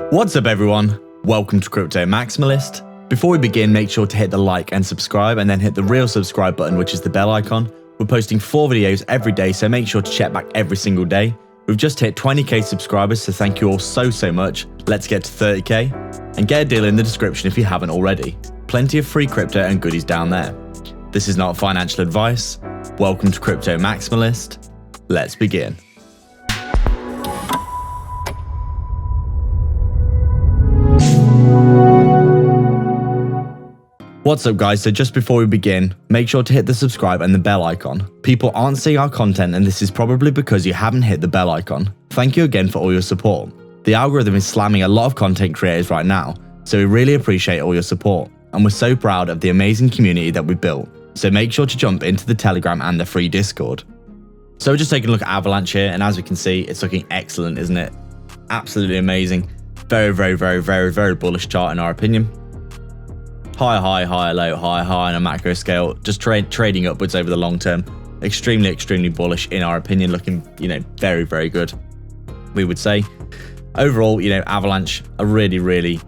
What's up everyone? Welcome to Crypto Maximalist. Before we begin, make sure to hit the like and subscribe and then hit the real subscribe button, which is the bell icon. We're posting 4 videos every day, so make sure to check back every single day. We've just hit 20k subscribers, so thank you all so much. Let's get to 30k and get a deal in the description if you haven't already. Plenty of free crypto and goodies down there. This is not financial advice. Welcome to Crypto Maximalist. Let's begin. What's up guys, so just before we begin, make sure to hit the subscribe and the bell icon. People aren't seeing our content and this is probably because you haven't hit the bell icon. Thank you again for all your support. The algorithm is slamming a lot of content creators right now, so we really appreciate all your support. And we're so proud of the amazing community that we built, so make sure to jump into the Telegram and the free Discord. So we're just taking a look at Avalanche here, and as we can see, it's looking excellent, isn't it? Absolutely amazing. Very bullish chart in our opinion. High, low, high on a macro scale, just trading upwards over the long term. Extremely bullish in our opinion, looking, very good, we would say. Overall, Avalanche, a really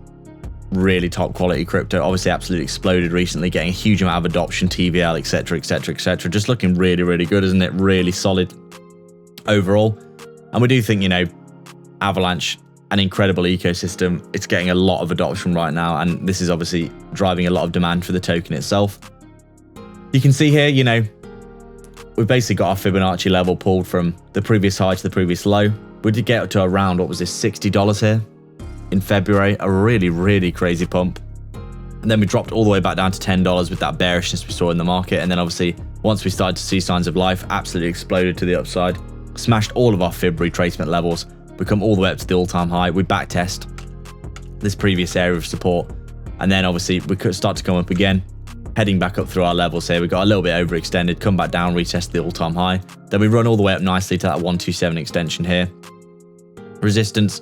top quality crypto, obviously absolutely exploded recently, getting a huge amount of adoption, TVL, etc. Just looking really good, isn't it? Really solid overall. And we do think, Avalanche, an incredible ecosystem. It's getting a lot of adoption right now, and this is obviously driving a lot of demand for the token itself. You can see here, we've basically got our Fibonacci level pulled from the previous high to the previous low. We did get up to around, what was this, $60 here in February, a really crazy pump. And then we dropped all the way back down to $10 with that bearishness we saw in the market. And then obviously, once we started to see signs of life, absolutely exploded to the upside, smashed all of our Fib retracement levels, we come all the way up to the all-time high. We backtest this previous area of support, and then obviously we could start to come up again, heading back up through our levels here. We got a little bit overextended, come back down, retest the all-time high. Then we run all the way up nicely to that 127 extension here. Resistance,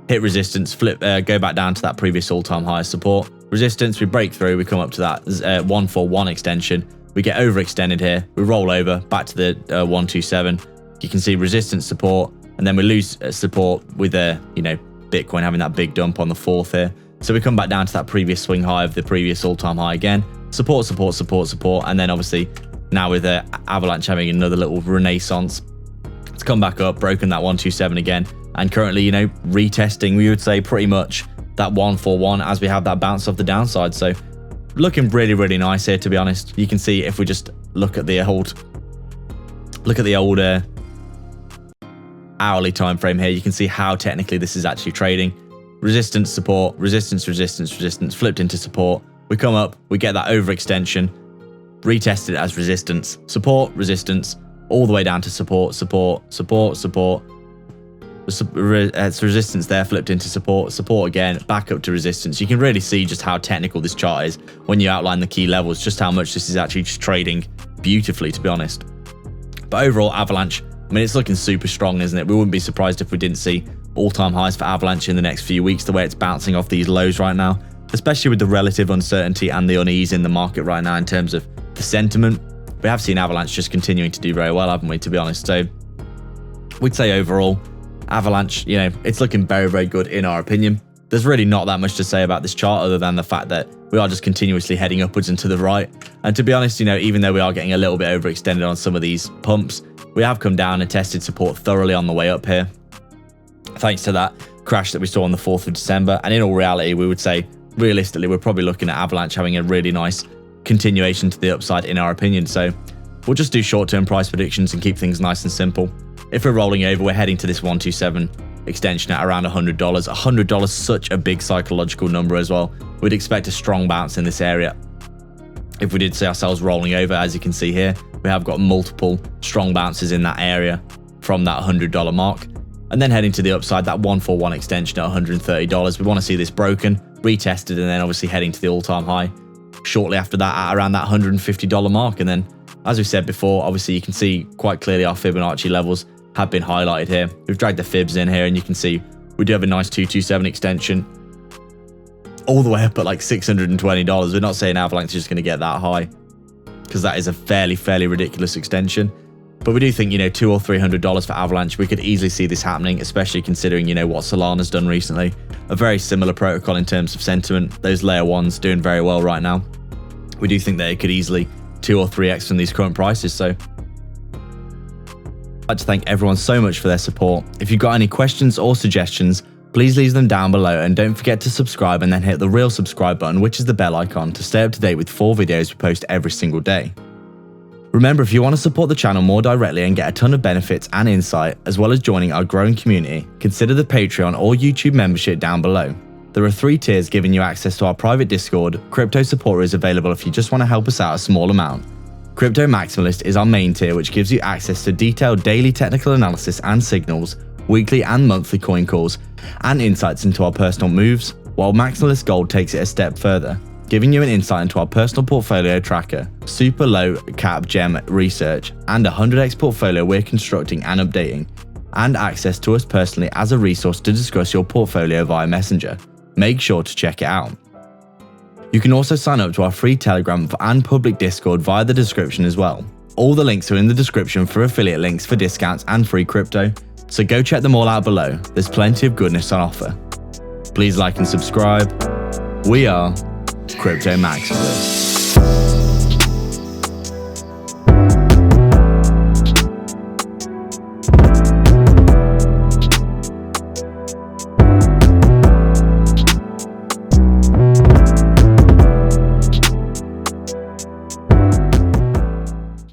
hit resistance, flip, go back down to that previous all-time high support. Resistance, we break through, we come up to that 141 extension. We get overextended here, we roll over back to the 127. You can see resistance, support, and then we lose support with Bitcoin having that big dump on the 4th here. So we come back down to that previous swing high of the previous all-time high again. Support, and then obviously now with Avalanche having another little renaissance, it's come back up, broken that 127 again, and currently retesting, we would say, pretty much that 141 as we have that bounce off the downside. So looking really nice here, to be honest. You can see if we just look at the old hourly time frame here, you can see how technically this is actually trading. Resistance, support, resistance, flipped into support. We come up, we get that overextension, retested it as resistance, support, resistance, all the way down to support. It's resistance there, flipped into support again, back up to resistance. You can really see just how technical this chart is when you outline the key levels, just how much this is actually just trading beautifully, to be honest. But overall, Avalanche, it's looking super strong, isn't it? We wouldn't be surprised if we didn't see all-time highs for Avalanche in the next few weeks, the way it's bouncing off these lows right now, especially with the relative uncertainty and the unease in the market right now in terms of the sentiment. We have seen Avalanche just continuing to do very well, haven't we, to be honest? So we'd say overall, Avalanche, it's looking very good in our opinion. There's really not that much to say about this chart other than the fact that we are just continuously heading upwards and to the right. And to be honest, even though we are getting a little bit overextended on some of these pumps, we have come down and tested support thoroughly on the way up here, thanks to that crash that we saw on the 4th of December. And in all reality, we would say, realistically, we're probably looking at Avalanche having a really nice continuation to the upside in our opinion. So we'll just do short-term price predictions and keep things nice and simple. If we're rolling over, we're heading to this 127 extension at around $100. $100, such a big psychological number as well. We'd expect a strong bounce in this area. If we did see ourselves rolling over, as you can see here, we have got multiple strong bounces in that area from that $100 mark. And then heading to the upside, that 141 extension at $130. We want to see this broken, retested, and then obviously heading to the all-time high shortly after that at around that $150 mark. And then, as we said before, obviously you can see quite clearly our Fibonacci levels have been highlighted here. We've dragged the fibs in here, and you can see we do have a nice 227 extension all the way up at like $620. We're not saying Avalanche is just going to get that high, because that is a fairly ridiculous extension. But we do think, $200 or $300 for Avalanche, we could easily see this happening, especially considering, what Solana's done recently. A very similar protocol in terms of sentiment. Those layer ones doing very well right now. We do think that it could easily 2 or 3x from these current prices. So I'd like to thank everyone so much for their support. If you've got any questions or suggestions, please leave them down below, and don't forget to subscribe and then hit the real subscribe button, which is the bell icon, to stay up to date with 4 videos we post every single day. Remember, if you want to support the channel more directly and get a ton of benefits and insight, as well as joining our growing community, consider the Patreon or YouTube membership down below. There are 3 tiers giving you access to our private Discord. Crypto Supporter is available if you just want to help us out a small amount. Crypto Maximalist is our main tier, which gives you access to detailed daily technical analysis and signals, weekly and monthly coin calls, and insights into our personal moves, while Maximalist Gold takes it a step further, giving you an insight into our personal portfolio tracker, super low cap gem research, and a 100x portfolio we're constructing and updating, and access to us personally as a resource to discuss your portfolio via Messenger. Make sure to check it out. You can also sign up to our free Telegram and public Discord via the description as well. All the links are in the description for affiliate links for discounts and free crypto, so go check them all out below. There's plenty of goodness on offer. Please like and subscribe. We are Crypto Maximalists.